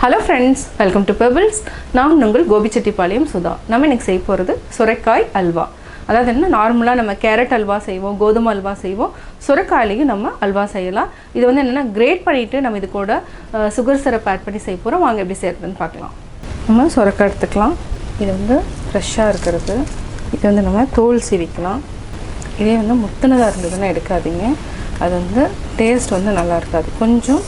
Hello friends, welcome to Pebbles. நான் உங்கள் கோபி சுதா. நம்ம இன்னைக்கு செய்ய போறது சுரைக்காய் அல்வா. அதாவது என்ன நார்மலா நம்ம கேரட் அல்வா செய்வோம், கோதுமை அல்வா செய்வோம், சுரைக்காயிலையும் நம்ம அல்வா செய்யலாம். இது வந்து என்னன்னா கிரேட் பண்ணிட்டு நம்ம இது கூட சுகர் சிரப் ஆட் பண்ணி செய்ய போறோம். வாங்க எப்படி செய்யறதுன்னு பார்க்கலாம். நம்ம சுரைக்காய் எடுத்துக்கலாம். இது வந்து ஃப்ரெஷ்ஷா இருக்குது. இது வந்து நம்ம தோல் சீவிக்கலாம். இதே வந்து முத்துனதா இருந்ததுன்னா எடுக்காதீங்க. அது வந்து டேஸ்ட் வந்து நல்லா இருக்காது. கொஞ்சம்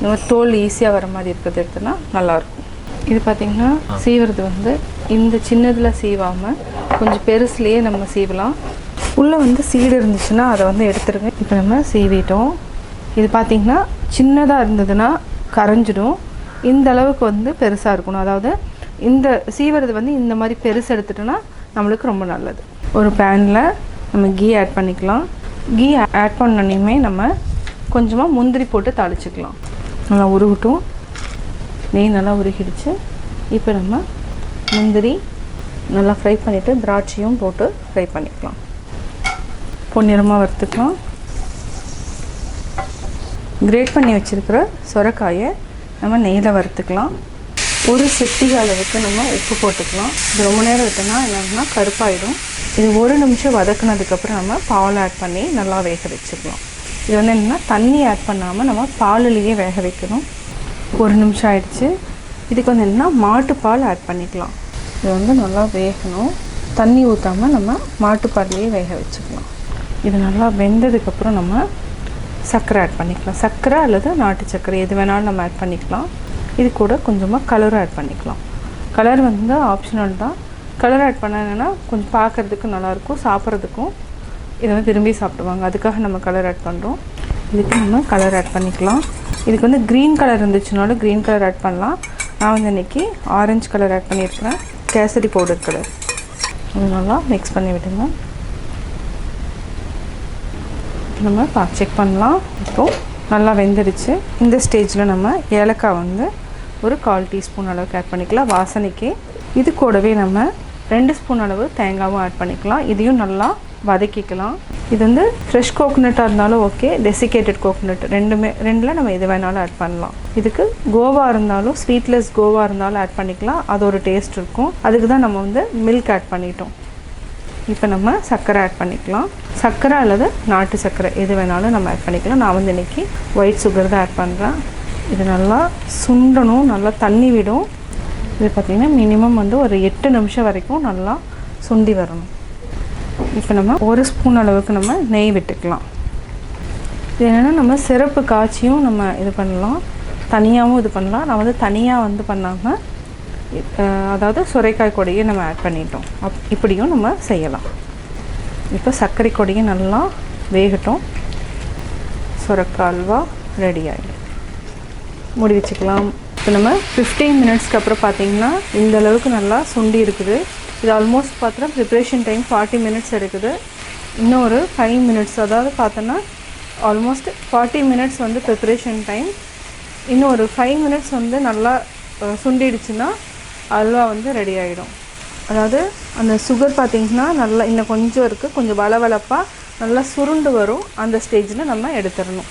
நம்ம தோல் ஈஸியாக வர மாதிரி இருக்கிறது எடுத்தோன்னா நல்லாயிருக்கும். இது பார்த்திங்கன்னா சீவுறது வந்து இந்த சின்னதில் சீவாமல் கொஞ்சம் பெருசுலேயே நம்ம சீவலாம். உள்ளே வந்து சீடு இருந்துச்சுன்னா அதை வந்து எடுத்துருங்க. இப்போ நம்ம சீவிட்டோம். இது பார்த்திங்கன்னா சின்னதாக இருந்ததுன்னா கரைஞ்சிடும். இந்த அளவுக்கு வந்து பெருசாக இருக்கணும். அதாவது இந்த சீவுறது வந்து இந்த மாதிரி பெருசு எடுத்துட்டோன்னா நம்மளுக்கு ரொம்ப நல்லது. ஒரு பேனில் நம்ம கீ ஆட் பண்ணிக்கலாம். கீ ஆட் பண்ணோன்னே நம்ம கொஞ்சமாக முந்திரி போட்டு தாளிச்சிக்கலாம். நல்லா உருகட்டும். நெய் நல்லா உருகிடுச்சு. இப்போ நம்ம முந்திரி நல்லா ஃப்ரை பண்ணிவிட்டு திராட்சையும் போட்டு ஃப்ரை பண்ணிக்கலாம். பொன்னிறமாக வறுத்துக்கலாம். கிரேட் பண்ணி வச்சுருக்கிற சுரைக்காயை நம்ம நெய்யில் வறுத்துக்கலாம். ஒரு சிட்டிகை அளவுக்கு நம்ம உப்பு போட்டுக்கலாம். இது ரொம்ப நேரம் விட்டோம்னா என்னன்னா கருப்பாயிடும். இது 1 நிமிஷம் வதக்குனதுக்கப்புறம் நம்ம பால் ஆட் பண்ணி நல்லா வேக வச்சுக்கலாம். இது வந்து என்னென்னா தண்ணி ஆட் பண்ணாமல் நம்ம பாலிலேயே வேக வைக்கணும். 1 நிமிஷம் ஆயிடுச்சு. இதுக்கு வந்து என்னென்னா மாட்டுப்பால் ஆட் பண்ணிக்கலாம். இது வந்து நல்லா வேகணும். தண்ணி ஊற்றாமல் நம்ம மாட்டுப்பால்லையே வேக வச்சுக்கலாம். இது நல்லா வெந்ததுக்கப்புறம் நம்ம சர்க்கரை ஆட் பண்ணிக்கலாம். சர்க்கரை அல்லது நாட்டு சர்க்கரை எது வேணாலும் நம்ம ஆட் பண்ணிக்கலாம். இது கூட கொஞ்சமாக கலர் ஆட் பண்ணிக்கலாம். கலர் வந்து ஆப்ஷனல் தான். கலர் ஆட் பண்ணாங்கன்னா கொஞ்சம் பார்க்குறதுக்கு நல்லாயிருக்கும், சாப்பிட்றதுக்கும் இதை வந்து விரும்பி சாப்பிடுவாங்க. அதுக்காக நம்ம கலர் ஆட் பண்ணுறோம். இதுக்கு நம்ம கலர் ஆட் பண்ணிக்கலாம். இதுக்கு வந்து க்ரீன் கலர் இருந்துச்சுனாலும் க்ரீன் கலர் ஆட் பண்ணலாம். நான் வந்து இன்றைக்கி ஆரஞ்சு கலர் ஆட் பண்ணியிருக்கிறேன். Kesari powder colour. அது நல்லா மிக்ஸ் பண்ணி விடுங்க. நம்ம செக் பண்ணலாம். இப்போது நல்லா வெந்துடுச்சு. இந்த ஸ்டேஜில் நம்ம ஏலக்காய் வந்து ஒரு 1/4 டீஸ்பூன் அளவுக்கு ஆட் பண்ணிக்கலாம் வாசனைக்கு. இது கூடவே நம்ம 2 ஸ்பூன் அளவு தேங்காயும் ஆட் பண்ணிக்கலாம். இதையும் நல்லா வதக்கிக்கலாம். இது வந்து ஃப்ரெஷ் கோகோனட்டாக இருந்தாலும் ஓகே, டெசிகேட்டட் கோகோனட் ரெண்டில் நம்ம எது வேணாலும் ஆட் பண்ணலாம். இதுக்கு கோவா இருந்தாலும் ஸ்வீட்லெஸ் கோவா இருந்தாலும் ஆட் பண்ணிக்கலாம். அது ஒரு டேஸ்ட் இருக்கும். அதுக்கு தான் நம்ம வந்து மில்க் ஆட் பண்ணிட்டோம். இப்போ நம்ம சர்க்கரை ஆட் பண்ணிக்கலாம். சர்க்கரை அல்லது நாட்டு சர்க்கரை எது வேணாலும் நம்ம ஆட் பண்ணிக்கலாம். நான் வந்து இன்றைக்கி ஒயிட் சுகர் தான் ஆட் பண்ணுறேன். இது நல்லா சுண்டணும், நல்லா தண்ணி விடும். இது பார்த்திங்கன்னா மினிமம் வந்து ஒரு 8 நிமிஷம் வரைக்கும் நல்லா சுண்டி வரணும். இப்போ நம்ம 1 ஸ்பூன் அளவுக்கு நம்ம நெய் விட்டுக்கலாம். இது என்னென்னா நம்ம சிரப்பு காய்ச்சியும் நம்ம இது பண்ணலாம், தனியாகவும் இது பண்ணலாம். நான் வந்து தனியாக வந்து பண்ணாமல் அதாவது சுரைக்காய் கொடியை நம்ம ஆட் பண்ணிட்டோம். இப்படியும் நம்ம செய்யலாம். இப்போ சர்க்கரை கொடியை நல்லா வேகட்டும். சுரைக்காய் அல்வா ரெடி ஆகிடும். மூடி வச்சுக்கலாம். இப்போ நம்ம 15 மினிட்ஸ்க்கு அப்புறம் பார்த்திங்கன்னா இந்த அளவுக்கு நல்லா சுண்டி இருக்குது. இது ஆல்மோஸ்ட் பார்த்தோன்னா ப்ரிப்ரேஷன் டைம் 40 மினிட்ஸ் எடுக்குது. இன்னும் ஒரு 5 மினிட்ஸ், அதாவது பார்த்தோன்னா ஆல்மோஸ்ட் 40 மினிட்ஸ் வந்து ப்ரிப்ரேஷன் டைம். இன்னும் ஒரு 5 மினிட்ஸ் வந்து நல்லா சுண்டிடுச்சுன்னா அல்வா வந்து ரெடி ஆகிடும். அதாவது அந்த சுகர் பார்த்திங்கன்னா நல்லா இன்னும் கொஞ்சம் இருக்குது, கொஞ்சம் வளவளப்பாக நல்லா சுருண்டு வரும். அந்த ஸ்டேஜில் நம்ம எடுத்துடணும்.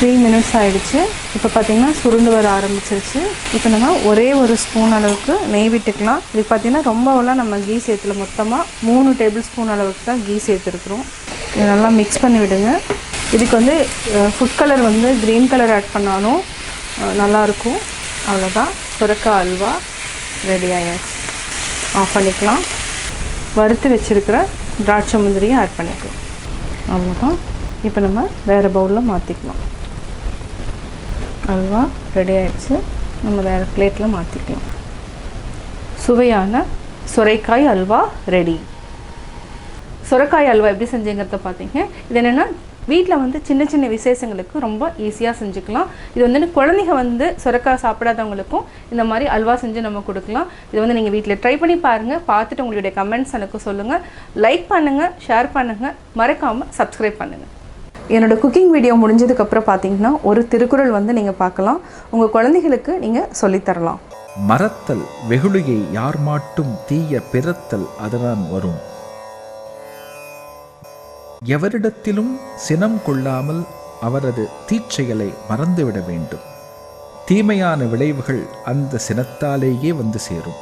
3 மினிட்ஸ் ஆகிடுச்சு. இப்போ பார்த்திங்கன்னா சுருண்டு வர ஆரம்பிச்சிருச்சு. இப்போ நம்ம ஒரே ஒரு ஸ்பூன் அளவுக்கு நெய் விட்டுக்கலாம். இது பார்த்திங்கன்னா ரொம்பலாம் நம்ம கீ சேர்த்துல மொத்தமாக 3 டேபிள் ஸ்பூன் அளவுக்கு தான் கீ சேர்த்துருக்குறோம். இதை நல்லா மிக்ஸ் பண்ணி விடுங்க. இதுக்கு வந்து ஃபுட் கலர் வந்து க்ரீன் கலர் ஆட் பண்ணாலும் நல்லாயிருக்கும். அவ்வளோதான், சுரைக்காய் அல்வா ரெடி ஆகிடுச்சு. ஆஃப் பண்ணிக்கலாம். வறுத்து வச்சுருக்கிற திராட்சை முந்திரியும் ஆட் பண்ணிக்கலாம். அவ்வளோதான். இப்போ நம்ம வேறு பவுலில் மாற்றிக்கலாம். அல்வா ரெடி ஆகிடுச்சு. நம்ம வேறு பிளேட்டில் மாற்றிக்கலாம். சுவையான சுரைக்காய் அல்வா ரெடி. சுரைக்காய் அல்வா எப்படி செஞ்சுங்கிறத பார்த்தீங்க. இது என்னென்னா வீட்டில் வந்து சின்ன சின்ன விசேஷங்களுக்கு ரொம்ப ஈஸியாக செஞ்சுக்கலாம். இது வந்து குழந்தைங்க வந்து சுரைக்காய் சாப்பிடாதவங்களுக்கும் இந்த மாதிரி அல்வா செஞ்சு நம்ம கொடுக்கலாம். இது வந்து நீங்கள் வீட்டில் ட்ரை பண்ணி பாருங்கள். பார்த்துட்டு உங்களுடைய கமெண்ட்ஸ் எனக்கு சொல்லுங்கள். லைக் பண்ணுங்கள், ஷேர் பண்ணுங்கள், மறக்காமல் சப்ஸ்கிரைப் பண்ணுங்கள். என்னோட குக்கிங் வீடியோ முடிஞ்சதுக்கப்புறம் பார்த்தீங்கன்னா ஒரு திருக்குறள் வந்து நீங்கள் பார்க்கலாம். உங்கள் குழந்தைகளுக்கு நீங்கள் சொல்லித்தரலாம். மறத்தல் வெகுளியை யார் மாட்டும் தீய பிறத்தல் அதனால் வரும். எவரிடத்திலும் சினம் கொள்ளாமல் அவரது தீச்செயலை மறந்துவிட வேண்டும். தீமையான விளைவுகள் அந்த சினத்தாலேயே வந்து சேரும்.